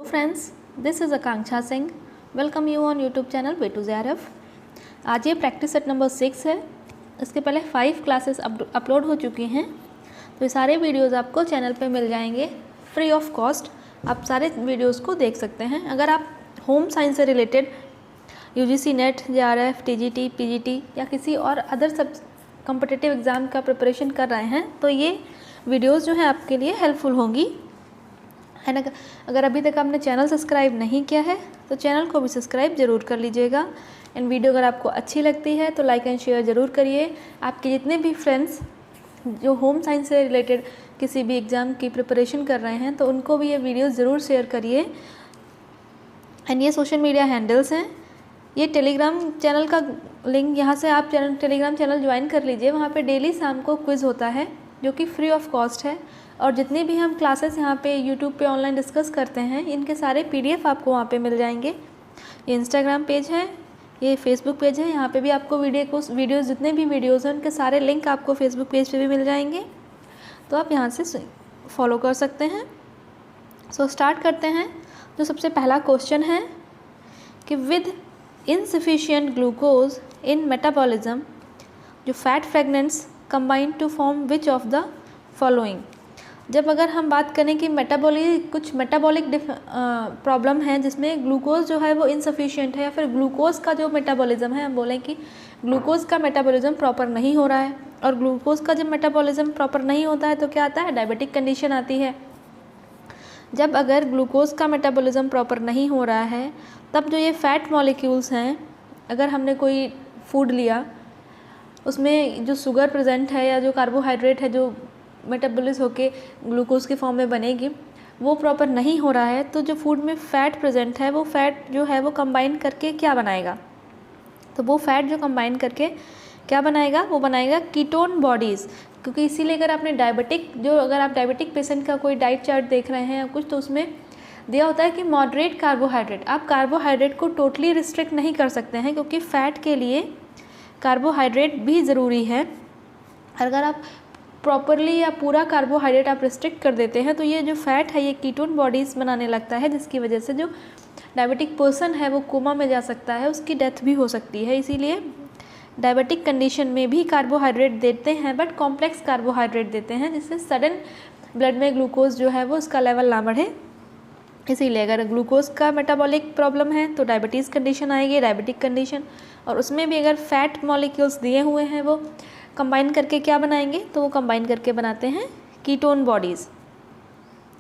Friends, this is Akanksha Singh. Welcome you on YouTube channel way to JRF। आज ये practice set number 6 है। इसके पहले 5 क्लासेस अपलोड हो चुकी हैं, तो ये सारे वीडियोस आपको चैनल पे मिल जाएंगे फ्री ऑफ कॉस्ट। आप सारे वीडियोस को देख सकते हैं। अगर आप होम साइंस से related UGC net, JRF, TGT, PGT या किसी और अदर सब कॉम्पिटिटिव एग्ज़ाम का प्रिपरेशन कर रहे हैं, तो ये वीडियोस जो हैं आपके लिए हेल्पफुल होंगी, है ना। अगर अभी तक आपने चैनल सब्सक्राइब नहीं किया है तो चैनल को भी सब्सक्राइब ज़रूर कर लीजिएगा। एंड वीडियो अगर आपको अच्छी लगती है तो लाइक एंड शेयर ज़रूर करिए। आपके जितने भी फ्रेंड्स जो होम साइंस से रिलेटेड किसी भी एग्ज़ाम की प्रिपरेशन कर रहे हैं तो उनको भी ये वीडियो ज़रूर शेयर करिए। एंड ये सोशल मीडिया हैंडल्स हैं। ये टेलीग्राम चैनल का लिंक, यहाँ से आप टेलीग्राम चैनल ज्वाइन कर लीजिए। वहाँ पे डेली शाम को क्विज़ होता है जो कि फ्री ऑफ कॉस्ट है। और जितनी भी हम क्लासेस यहाँ पे यूट्यूब पे ऑनलाइन डिस्कस करते हैं, इनके सारे PDF आपको वहाँ पे मिल जाएंगे। ये इंस्टाग्राम पेज है, ये फेसबुक पेज है। यहाँ पे भी आपको वीडियोज़ जितने भी वीडियोज़ हैं उनके सारे लिंक आपको फेसबुक पेज पे भी मिल जाएंगे, तो आप यहाँ से फॉलो कर सकते हैं। सो स्टार्ट करते हैं। जो सबसे पहला क्वेश्चन है कि with insufficient glucose in metabolism जो fat fragments combine to form which of the following. जब अगर हम बात करें कि कुछ मेटाबॉलिक प्रॉब्लम है जिसमें ग्लूकोज जो है वो इनसफिशिएंट है, या फिर ग्लूकोज का जो मेटाबॉलिज्म है, हम बोलें कि ग्लूकोज का मेटाबॉलिज्म प्रॉपर नहीं हो रहा है। और ग्लूकोज का जब मेटाबॉलिज्म प्रॉपर नहीं होता है तो क्या आता है, डायबिटिक कंडीशन आती है। जब अगर ग्लूकोज का मेटाबॉलिज्म प्रॉपर नहीं हो रहा है तब जो ये फैट मॉलिक्यूल्स हैं, अगर हमने कोई फूड लिया उसमें जो शुगर प्रेजेंट है या जो कार्बोहाइड्रेट है जो मेटाबॉलिज होके ग्लूकोज के फॉर्म में बनेगी, वो प्रॉपर नहीं हो रहा है, तो जो फूड में फ़ैट प्रेजेंट है वो फैट जो है वो कंबाइन करके क्या बनाएगा, तो वो फैट जो कंबाइन करके क्या बनाएगा, वो बनाएगा कीटोन बॉडीज़। क्योंकि इसीलिए अगर आप डायबिटिक पेशेंट का कोई डाइट चार्ट देख रहे हैं या कुछ, तो उसमें दिया होता है कि मॉडरेट कार्बोहाइड्रेट। आप कार्बोहाइड्रेट को टोटली रिस्ट्रिक्ट नहीं कर सकते हैं, क्योंकि फ़ैट के लिए कार्बोहाइड्रेट भी ज़रूरी है। अगर आप प्रॉपरली या पूरा कार्बोहाइड्रेट आप रिस्ट्रिक्ट कर देते हैं तो ये जो फैट है ये कीटोन बॉडीज़ बनाने लगता है, जिसकी वजह से जो डायबिटिक पर्सन है वो कोमा में जा सकता है, उसकी डेथ भी हो सकती है। इसीलिए डायबिटिक कंडीशन में भी कार्बोहाइड्रेट देते हैं, बट कॉम्प्लेक्स कार्बोहाइड्रेट देते हैं, जिससे सडन ब्लड में ग्लूकोज जो है वो उसका लेवल ना बढ़े। इसीलिए अगर ग्लूकोज का मेटाबॉलिक प्रॉब्लम है तो डायबिटीज़ कंडीशन आएगी, डायबिटिक कंडीशन। और उसमें भी अगर फैट मॉलिक्यूल्स दिए हुए हैं वो कंबाइन करके क्या बनाएंगे, तो वो कंबाइन करके बनाते हैं कीटोन बॉडीज़।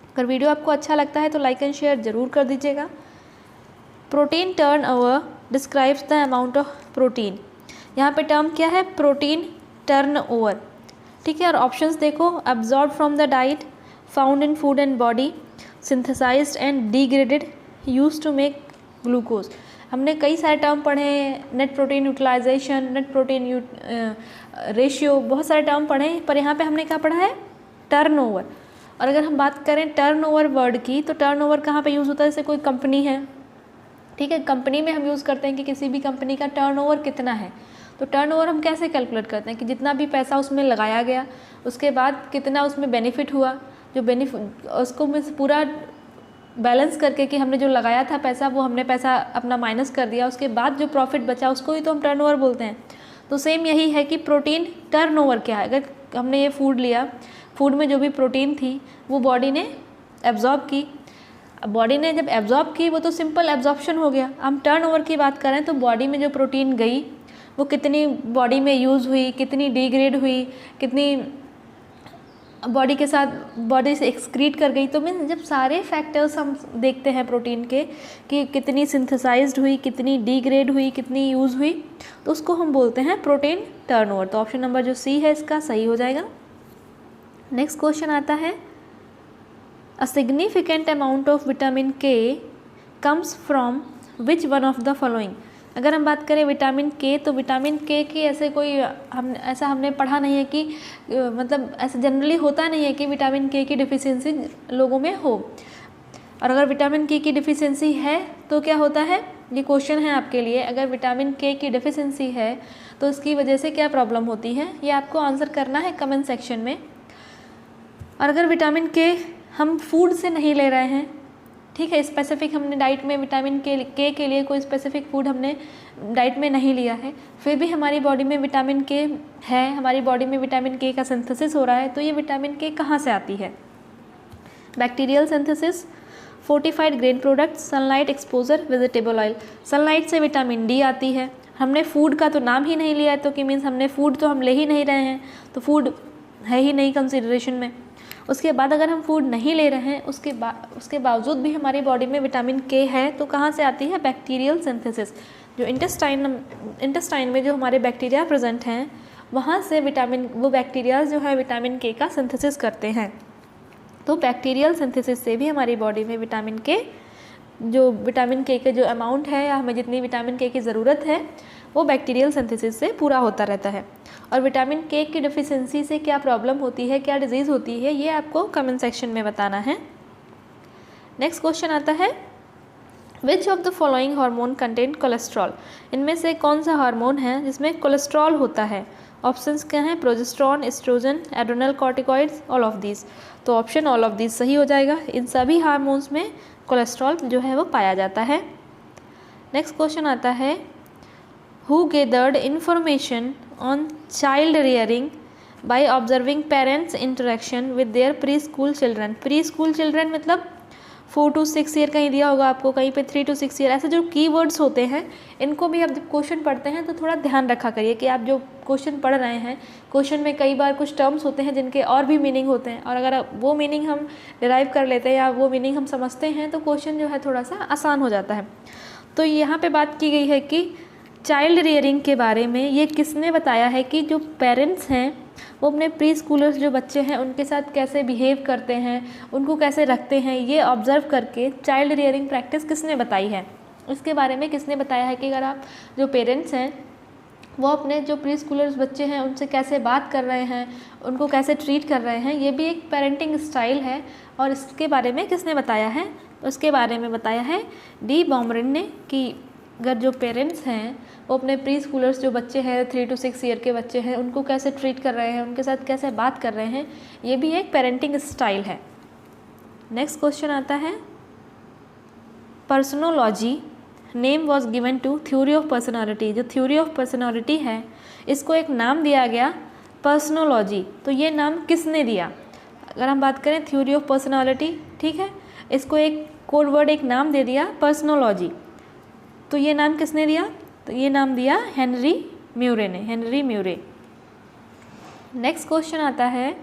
अगर वीडियो आपको अच्छा लगता है तो लाइक एंड शेयर ज़रूर कर दीजिएगा। Protein turnover describes the amount of protein. यहाँ पे टर्म क्या है, प्रोटीन टर्नओवर, ठीक है। और ऑप्शंस देखो, absorb from the diet, found in food and body, synthesised and degraded, used to make glucose. हमने कई सारे टर्म पढ़े हैं, net protein utilisation, net protein ratio, बहुत सारे टर्म पढ़े हैं, पर यहाँ पे हमने क्या पढ़ा है, टर्नओवर। और अगर हम बात करें टर्नओवर वर्ड की, तो टर्नओवर कहाँ पे यूज़ होता है, जैसे कोई कंपनी है, ठीक है, कंपनी में हम यूज़ करते हैं कि किसी भी कंपनी का टर्नओवर कितना है। तो टर्नओवर हम कैसे कैलकुलेट करते हैं कि जितना भी पैसा उसमें लगाया गया उसके बाद कितना उसमें बेनिफिट हुआ, जो बेनिफिट उसको में पूरा बैलेंस करके कि हमने जो लगाया था पैसा वो हमने पैसा अपना माइनस कर दिया, उसके बाद जो प्रॉफिट बचा उसको ही तो हम टर्नओवर बोलते हैं। तो सेम यही है कि प्रोटीन टर्नओवर क्या है। अगर हमने ये फूड लिया, फूड में जो भी प्रोटीन थी वो बॉडी ने एब्जॉर्ब की। बॉडी ने जब एब्जॉर्ब की वो तो सिंपल एब्जॉर्प्शन हो गया। हम टर्नओवर की बात करें तो बॉडी में जो प्रोटीन गई वो कितनी बॉडी में यूज़ हुई, कितनी डिग्रेड हुई, कितनी बॉडी के साथ बॉडी से एक्सक्रीट कर गई। तो मीन्स जब सारे फैक्टर्स हम देखते हैं प्रोटीन के कि कितनी सिंथेसाइज्ड हुई, कितनी डिग्रेड हुई, कितनी यूज़ हुई, तो उसको हम बोलते हैं प्रोटीन टर्नओवर। तो ऑप्शन नंबर जो C है इसका सही हो जाएगा। नेक्स्ट क्वेश्चन आता है, a significant amount of vitamin K comes from which one of the following. अगर हम बात करें विटामिन K, तो विटामिन K की ऐसे कोई हमने पढ़ा नहीं है कि मतलब ऐसे जनरली होता नहीं है कि विटामिन K की डिफिशियंसी लोगों में हो। और अगर विटामिन K की डिफिशियंसी है तो क्या होता है, ये क्वेश्चन है आपके लिए। अगर विटामिन K की डिफिशियंसी है तो इसकी वजह से क्या प्रॉब्लम होती है, ये आपको आंसर करना है कमेंट सेक्शन में। और अगर विटामिन K हम फूड से नहीं ले रहे हैं, ठीक है। स्पेसिफिक हमने डाइट में विटामिन के लिए कोई स्पेसिफिक फूड हमने डाइट में नहीं लिया है, फिर भी हमारी बॉडी में विटामिन के है, हमारी बॉडी में विटामिन के का सिंथेसिस हो रहा है। तो ये विटामिन के कहाँ से आती है? Bacterial synthesis, fortified grain product, sunlight exposure, vegetable oil. Sunlight से विटामिन डी आती है। हमने फूड का तो नाम ही नहीं लिया है, तो कि मीन्स हमने फूड तो हम ले ही नहीं रहे हैं, तो फूड है ही नहीं कंसिडरेशन में। उसके बाद अगर हम फूड नहीं ले रहे हैं, उसके बावजूद भी हमारी बॉडी में विटामिन के है, तो कहाँ से आती है? Bacterial synthesis. जो इंटेस्टाइन में जो हमारे बैक्टीरिया प्रेजेंट हैं, वहाँ से वो बैक्टीरिया जो है विटामिन के का सिंथेसिस करते हैं। तो बैक्टीरियल सिंथेसिस से भी हमारी बॉडी में विटामिन के के जो अमाउंट है, या हमें जितनी विटामिन के की ज़रूरत है, वो बैक्टीरियल सिंथेसिस से पूरा होता रहता है। और विटामिन के की डिफिशिएंसी से क्या प्रॉब्लम होती है, क्या डिजीज़ होती है, ये आपको कमेंट सेक्शन में बताना है। नेक्स्ट क्वेश्चन आता है, विच of the following hormone contain cholesterol? इनमें से कौन सा हार्मोन है जिसमें कोलेस्ट्रॉल होता है? ऑप्शंस क्या हैं? Progesterone, estrogen, adrenal corticoids, all of these. तो ऑप्शन ऑल ऑफ दीज सही हो जाएगा। इन सभी हार्मोन्स में कोलेस्ट्रॉल जो है वो पाया जाता है। नेक्स्ट क्वेश्चन आता है, who gathered information on child rearing by observing parents interaction with their pre school children? Pre school children मतलब 4 to 6 ईयर कहीं दिया होगा आपको, कहीं पे 3 to 6 ईयर। ऐसे जो कीवर्ड्स होते हैं, इनको भी आप जब क्वेश्चन पढ़ते हैं तो थोड़ा ध्यान रखा करिए कि आप जो क्वेश्चन पढ़ रहे हैं, क्वेश्चन में कई बार कुछ टर्म्स होते हैं जिनके और भी मीनिंग होते हैं, और अगर वो मीनिंग हम डिराइव कर लेते हैं या वो मीनिंग हम समझते हैं, तो क्वेश्चन जो है थोड़ा सा आसान हो जाता है। तो यहाँ पे बात की गई है कि चाइल्ड रियरिंग के बारे में ये किसने बताया है कि जो पेरेंट्स हैं वो अपने प्री स्कूलर्स जो बच्चे हैं उनके साथ कैसे बिहेव करते हैं, उनको कैसे रखते हैं, ये ऑब्ज़र्व करके चाइल्ड रियरिंग प्रैक्टिस किसने बताई है? इसके बारे में किसने बताया है कि अगर आप जो पेरेंट्स हैं वो अपने जो प्री स्कूलर्स बच्चे हैं उनसे कैसे बात कर रहे हैं, उनको कैसे ट्रीट कर रहे हैं, ये भी एक पेरेंटिंग स्टाइल है। और इसके बारे में किसने बताया है? उसके बारे में बताया है डी बॉमरिन ने, कि अगर जो पेरेंट्स हैं वो अपने प्री स्कूलर्स जो बच्चे हैं, 3 to 6 ईयर के बच्चे हैं, उनको कैसे ट्रीट कर रहे हैं, उनके साथ कैसे बात कर रहे हैं, ये भी एक पेरेंटिंग स्टाइल है। नेक्स्ट क्वेश्चन आता है, personology name was given to theory of personality. जो थ्योरी ऑफ पर्सनालिटी है, इसको एक नाम दिया गया पर्सनोलॉजी। तो ये नाम किसने दिया? अगर हम बात करें थ्योरी ऑफ पर्सनालिटी, ठीक है, इसको एक कोड वर्ड, एक नाम दे दिया पर्सनोलॉजी। तो ये नाम किसने दिया? तो ये नाम दिया हेनरी म्यूरे ने, हेनरी म्यूरे। नेक्स्ट क्वेश्चन आता है,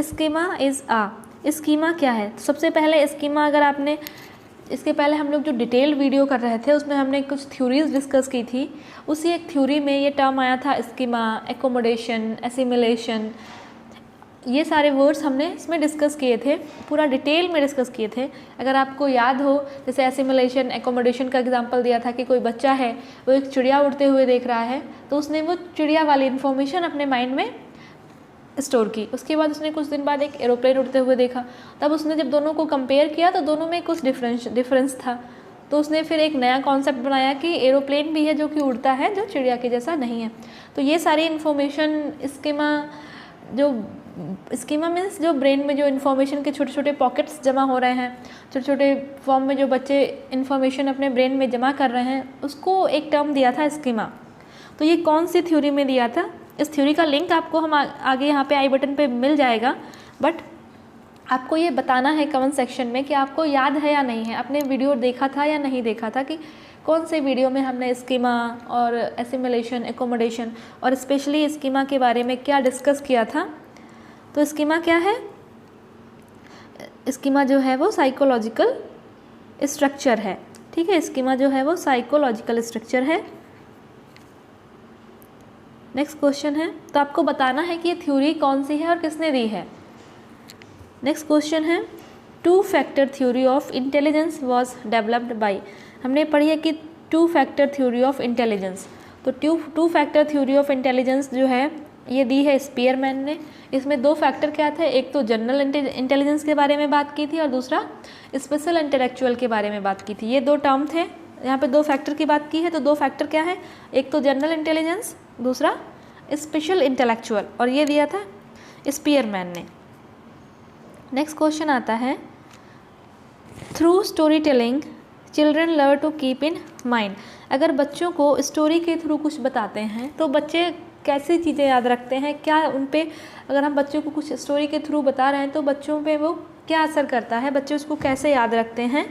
स्कीमा इज़ आ। स्कीमा क्या है? तो सबसे पहले स्कीमा, अगर आपने इसके पहले हम लोग जो डिटेल्ड वीडियो कर रहे थे उसमें हमने कुछ थ्योरीज डिस्कस की थी, उसी एक थ्योरी में ये टर्म आया था स्कीमा, एकोमोडेशन, एसिमिलेशन, ये सारे वर्ड्स हमने इसमें डिस्कस किए थे, पूरा डिटेल में डिस्कस किए थे। अगर आपको याद हो, जैसे एसिमिलेशन, एकोमोडेशन का एग्जांपल दिया था कि कोई बच्चा है, वो एक चिड़िया उड़ते हुए देख रहा है, तो उसने वो चिड़िया वाली इन्फॉर्मेशन अपने माइंड में स्टोर की। उसके बाद उसने कुछ दिन बाद एक एरोप्लेन उड़ते हुए देखा, तब उसने जब दोनों को कंपेयर किया तो दोनों में कुछ डिफरेंस था। तो उसने फिर एक नया कॉन्सेप्ट बनाया कि एरोप्लेन भी है जो कि उड़ता है, जो चिड़िया के जैसा नहीं है। तो ये सारी इन्फॉर्मेशन स्कीमा मीन्स जो ब्रेन में जो इन्फॉर्मेशन के छोटे छोटे पॉकेट्स जमा हो रहे हैं, छोटे छोटे फॉर्म में जो बच्चे इन्फॉर्मेशन अपने ब्रेन में जमा कर रहे हैं, उसको एक टर्म दिया था स्कीमा। तो ये कौन सी थ्योरी में दिया था? इस थ्योरी का लिंक आपको हम आगे यहाँ पे आई बटन पे मिल जाएगा, बट आपको ये बताना है कमेंट सेक्शन में कि आपको याद है या नहीं है, आपने वीडियो देखा था या नहीं देखा था, कि कौन से वीडियो में हमने स्कीमा और एसिमिलेशन, एकोमोडेशन और स्पेशली स्कीमा के बारे में क्या डिस्कस किया था। तो स्कीमा क्या है? स्कीमा जो है वो साइकोलॉजिकल स्ट्रक्चर है, ठीक है, स्कीमा जो है वो साइकोलॉजिकल स्ट्रक्चर है। नेक्स्ट क्वेश्चन है, तो आपको बताना है कि ये थ्योरी कौन सी है और किसने दी है। नेक्स्ट क्वेश्चन है, 2 factor theory of intelligence was developed by. हमने पढ़ी है कि 2 फैक्टर थ्योरी ऑफ इंटेलिजेंस। तो 2 फैक्टर थ्योरी ऑफ इंटेलिजेंस जो है ये दी है स्पीयरमैन ने। इसमें 2 फैक्टर क्या थे? एक तो जनरल इंटेलिजेंस के बारे में बात की थी और दूसरा स्पेशल इंटेलेक्चुअल के बारे में बात की थी। ये 2 टर्म थे, यहाँ पे 2 फैक्टर की बात की है। तो 2 फैक्टर क्या है? एक तो जनरल इंटेलिजेंस, दूसरा स्पेशल इंटेलेक्चुअल, और ये दिया था स्पीयरमैन ने। नेक्स्ट क्वेश्चन आता है, through story telling children learn to keep in mind. अगर बच्चों को स्टोरी के थ्रू कुछ बताते हैं तो बच्चे कैसी चीज़ें याद रखते हैं, क्या उन पे, अगर हम बच्चों को कुछ स्टोरी के थ्रू बता रहे हैं तो बच्चों पे वो क्या असर करता है, बच्चे उसको कैसे याद रखते हैं।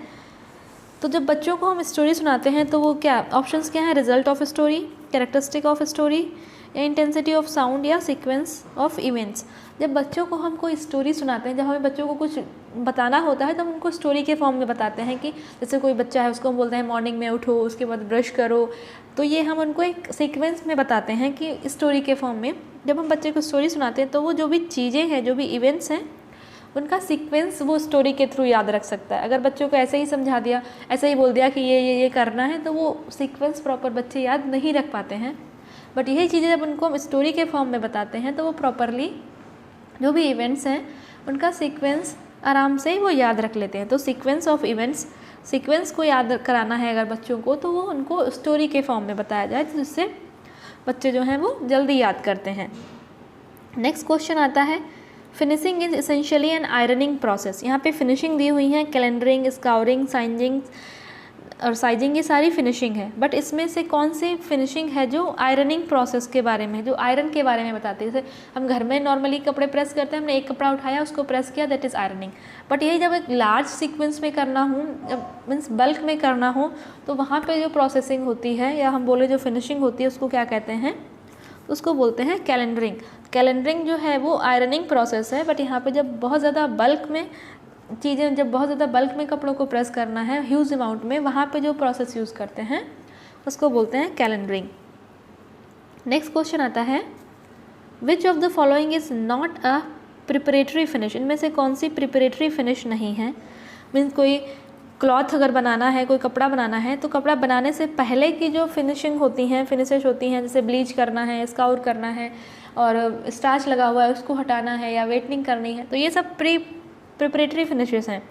तो जब बच्चों को हम स्टोरी सुनाते हैं तो वो क्या ऑप्शंस क्या हैं, result of story, characteristic of story, या इंटेंसिटी ऑफ साउंड, या सीक्वेंस ऑफ इवेंट्स। जब बच्चों को हम कोई स्टोरी सुनाते हैं, जब हमें बच्चों को कुछ बताना होता है तो हम उनको स्टोरी के फॉर्म में बताते हैं कि जैसे कोई बच्चा है उसको हम बोलते हैं मॉर्निंग में उठो, उसके बाद ब्रश करो, तो ये हम उनको एक सीक्वेंस में बताते हैं कि स्टोरी के फॉर्म में। जब हम बच्चे को स्टोरी सुनाते हैं तो वो जो भी चीज़ें हैं, जो भी इवेंट्स हैं, उनका सीक्वेंस वो स्टोरी के थ्रू याद रख सकता है। अगर बच्चों को ऐसे ही समझा दिया, ऐसे ही बोल दिया कि ये करना है, तो वो सीक्वेंस प्रॉपर बच्चे याद नहीं रख पाते हैं। बट यही चीज़ें जब उनको हम स्टोरी के फॉर्म में बताते हैं तो वो प्रॉपरली जो भी इवेंट्स हैं उनका सीक्वेंस आराम से वो याद रख लेते हैं। तो सीक्वेंस ऑफ इवेंट्स, सीक्वेंस को याद कराना है अगर बच्चों को, तो वो उनको स्टोरी के फॉर्म में बताया जाए, जिससे बच्चे जो हैं वो जल्दी याद करते हैं। नेक्स्ट क्वेश्चन आता है, finishing is essentially an ironing process. यहाँ पे फिनिशिंग दी हुई है, कैलेंडरिंग, स्काउरिंग, साइजिंग और साइजिंग, ये सारी फिनिशिंग है। बट इसमें से कौन सी फिनिशिंग है जो आयरनिंग प्रोसेस के बारे में, जो आयरन के बारे में बताती है। जैसे हम घर में नॉर्मली कपड़े प्रेस करते हैं, हमने एक कपड़ा उठाया, उसको प्रेस किया, दैट इज़ आयरनिंग। बट यही जब एक लार्ज सीक्वेंस में करना हो, मीन्स बल्क में करना हो, तो वहाँ पे जो प्रोसेसिंग होती है, या हम बोले जो फिनिशिंग होती है, उसको क्या कहते हैं, उसको बोलते हैं कैलेंडरिंग। कैलेंडरिंग जो है वो आयरनिंग प्रोसेस है। बट यहाँ पे जब बहुत ज़्यादा बल्क में चीज़ें, जब बहुत ज़्यादा बल्क में कपड़ों को प्रेस करना है ह्यूज अमाउंट में, वहाँ पे जो प्रोसेस यूज़ करते हैं उसको बोलते हैं कैलेंडरिंग। नेक्स्ट क्वेश्चन आता है, विच of the following is not a preparatory finish. इनमें से कौन सी प्रिपरेटरी फिनिश नहीं है। मीन्स कोई क्लॉथ अगर बनाना है, कोई कपड़ा बनाना है, तो कपड़ा बनाने से पहले की जो फिनिशिंग होती हैं, फिनिशेस होती हैं, जैसे ब्लीच करना है, स्काउर करना है, और स्टार्च लगा हुआ है उसको हटाना है, या वेटनिंग करनी है, तो ये सब प्रिपरेटरी फिनिशेस हैं।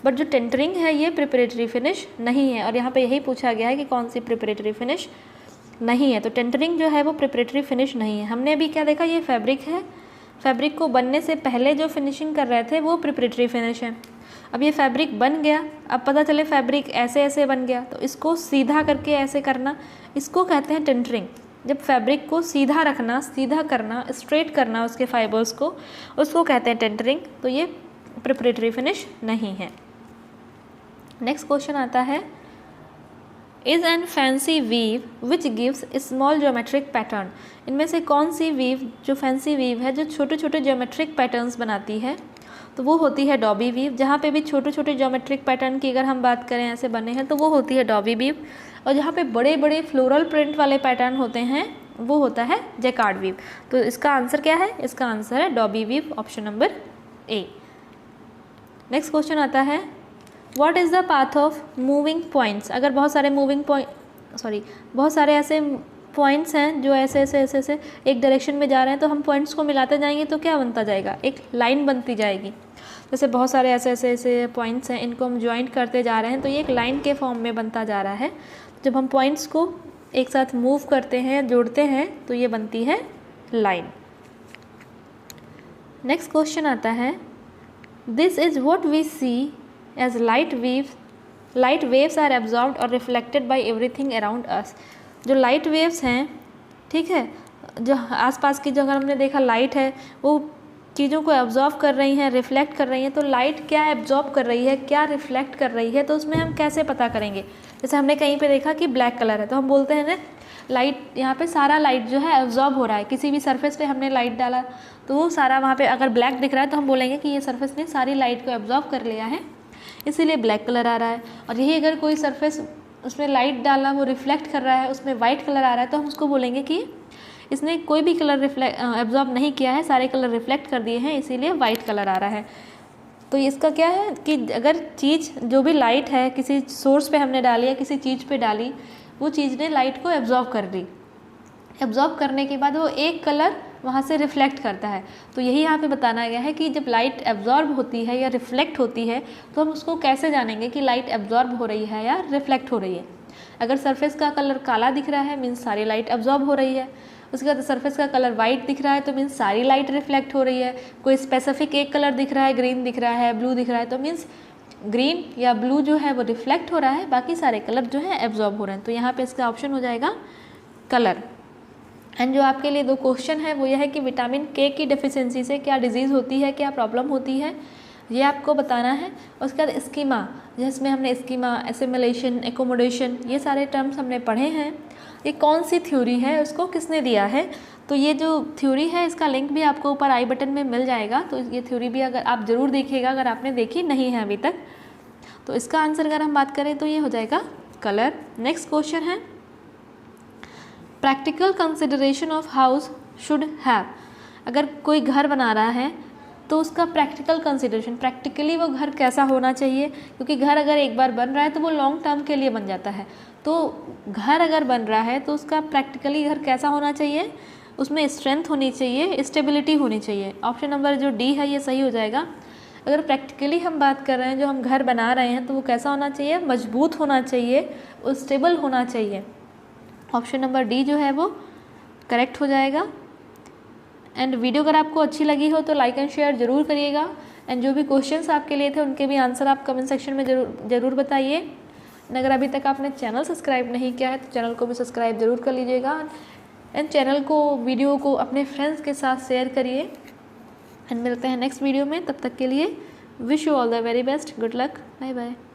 बट जो टेंटरिंग है ये प्रिपरेटरी फिनिश नहीं है। और यहाँ पे यही पूछा गया है कि कौन सी प्रिपरेटरी फिनिश नहीं है। तो टेंटरिंग जो है वो प्रिपरेटरी फिनिश नहीं है। हमने अभी क्या देखा, ये फैब्रिक है, फैब्रिक को बनने से पहले जो फिनिशिंग कर रहे थे वो प्रिपरेटरी फिनिश है। अब ये फैब्रिक बन गया, अब पता चले फैब्रिक ऐसे ऐसे बन गया, तो इसको सीधा करके ऐसे करना, इसको कहते हैं टेंटरिंग। जब फैब्रिक को सीधा रखना, सीधा करना, स्ट्रेट करना उसके फाइबर्स को, उसको कहते हैं टेंटरिंग। तो ये प्रिपरेटरी फिनिश नहीं है। नेक्स्ट क्वेश्चन आता है, is an fancy weave which gives small geometric pattern. इनमें से कौन सी वीव, जो फैंसी वीव है, जो छोटे छोटे ज्योमेट्रिक पैटर्न्स बनाती है, तो वो होती है डॉबी वीव। जहाँ पे भी छोटे छोटे ज्योमेट्रिक पैटर्न की अगर हम बात करें ऐसे बने हैं, तो वो होती है डॉबी वीव। और जहाँ पे बड़े बड़े फ्लोरल प्रिंट वाले पैटर्न होते हैं वो होता है जैकार्ड वीव। तो इसका आंसर क्या है, इसका आंसर है dobby weave, option number A. Next question आता है, what is the path of moving points. अगर बहुत सारे बहुत सारे ऐसे पॉइंट्स हैं जो ऐसे ऐसे ऐसे ऐसे एक डायरेक्शन में जा रहे हैं, तो हम पॉइंट्स को मिलाते जाएंगे तो क्या बनता जाएगा, एक लाइन बनती जाएगी। जैसे बहुत सारे ऐसे ऐसे ऐसे पॉइंट्स हैं, इनको हम ज्वाइंट करते जा रहे हैं, तो ये एक लाइन के फॉर्म में बनता जा रहा है। जब हम पॉइंट्स को एक साथ मूव करते हैं, जोड़ते हैं, तो ये बनती है लाइन। नेक्स्ट क्वेश्चन आता है, this is what we see as light waves are absorbed और reflected by everything around us. जो लाइट वेव्स हैं, ठीक है, जो आसपास की जो अगर हमने देखा लाइट है, वो चीज़ों को एब्जॉर्ब कर रही हैं, रिफ्लेक्ट कर रही हैं। तो लाइट क्या एब्जॉर्ब कर रही है, क्या रिफ्लेक्ट कर रही है, तो उसमें हम कैसे पता करेंगे। जैसे हमने कहीं पे देखा कि ब्लैक कलर है, तो हम बोलते हैं ना लाइट, यहाँ पे सारा लाइट जो है एब्जॉर्ब हो रहा है। किसी भी सरफेस पे हमने लाइट डाला तो वो सारा वहाँ पे अगर ब्लैक दिख रहा है तो हम बोलेंगे कि ये सरफेस ने सारी लाइट को एब्जॉर्ब कर लिया है, इसीलिए ब्लैक कलर आ रहा है। और यही अगर कोई सरफेस उसमें लाइट डाला, वो रिफ्लेक्ट कर रहा है, उसमें वाइट कलर आ रहा है, तो हम उसको बोलेंगे कि इसने कोई भी कलर एब्जॉर्ब नहीं किया है, सारे कलर रिफ्लेक्ट कर दिए हैं, इसीलिए वाइट कलर आ रहा है। तो इसका क्या है कि अगर चीज़ जो भी लाइट है किसी सोर्स पे हमने डाली या किसी चीज़ पे डाली, वो चीज़ ने लाइट को एब्जॉर्ब कर ली। एब्जॉर्ब करने के बाद वो एक कलर वहाँ से रिफ्लेक्ट करता है। तो यही यहाँ पे बताना गया है कि जब लाइट एब्जॉर्ब होती है या रिफ्लेक्ट होती है, तो हम उसको कैसे जानेंगे कि लाइट एब्जॉर्ब हो रही है या रिफ्लेक्ट हो रही है। अगर सरफेस का कलर काला दिख रहा है, मीन्स सारी लाइट एब्जॉर्ब हो रही है। उसके बाद सरफेस का कलर वाइट दिख रहा है, तो मीन्स सारी लाइट रिफ्लेक्ट हो रही है। कोई स्पेसिफिक एक कलर दिख रहा है, ग्रीन दिख रहा है, ब्लू दिख रहा है, तो मीन्स ग्रीन या ब्लू जो है वो रिफ्लेक्ट हो रहा है, बाकी सारे कलर जो है एब्जॉर्ब हो रहे हैं। तो यहाँ पे इसका ऑप्शन हो जाएगा कलर। एंड जो आपके लिए 2 क्वेश्चन है वो यह है कि विटामिन के की डेफिशिएंसी से क्या डिजीज़ होती है, क्या प्रॉब्लम होती है, ये आपको बताना है। उसके बाद स्कीमा, जिसमें हमने स्कीमा, एसिमिलेशन, एकोमोडेशन, ये सारे टर्म्स हमने पढ़े हैं। ये कौन सी थ्योरी है, उसको किसने दिया है, तो ये जो थ्योरी है इसका लिंक भी आपको ऊपर आई बटन में मिल जाएगा। तो ये थ्योरी भी अगर आप ज़रूर देखिएगा अगर आपने देखी नहीं है अभी तक। तो इसका आंसर अगर हम बात करें तो ये हो जाएगा कलर। नेक्स्ट क्वेश्चन है practical consideration of house should have. अगर कोई घर बना रहा है तो उसका प्रैक्टिकल कंसिडरेशन, प्रैक्टिकली वो घर कैसा होना चाहिए, क्योंकि घर अगर एक बार बन रहा है तो वो लॉन्ग टर्म के लिए बन जाता है। तो घर अगर बन रहा है तो उसका प्रैक्टिकली घर कैसा होना चाहिए, उसमें स्ट्रेंथ होनी चाहिए, स्टेबिलिटी होनी चाहिए। ऑप्शन नंबर जो डी है ये सही हो जाएगा। अगर प्रैक्टिकली हम बात कर रहे हैं, जो हम घर बना रहे हैं, तो वो कैसा होना चाहिए, मजबूत होना चाहिए, स्टेबल होना चाहिए। ऑप्शन नंबर डी जो है वो करेक्ट हो जाएगा। एंड वीडियो अगर आपको अच्छी लगी हो तो लाइक एंड शेयर ज़रूर करिएगा। एंड जो भी क्वेश्चंस आपके लिए थे उनके भी आंसर आप कमेंट सेक्शन में ज़रूर बताइए। अगर अभी तक आपने चैनल सब्सक्राइब नहीं किया है तो चैनल को भी सब्सक्राइब ज़रूर कर लीजिएगा। एंड चैनल को, वीडियो को अपने फ्रेंड्स के साथ शेयर करिए। एंड मिलते हैं नेक्स्ट वीडियो में, तब तक के लिए wish you all the very best, good luck, bye bye.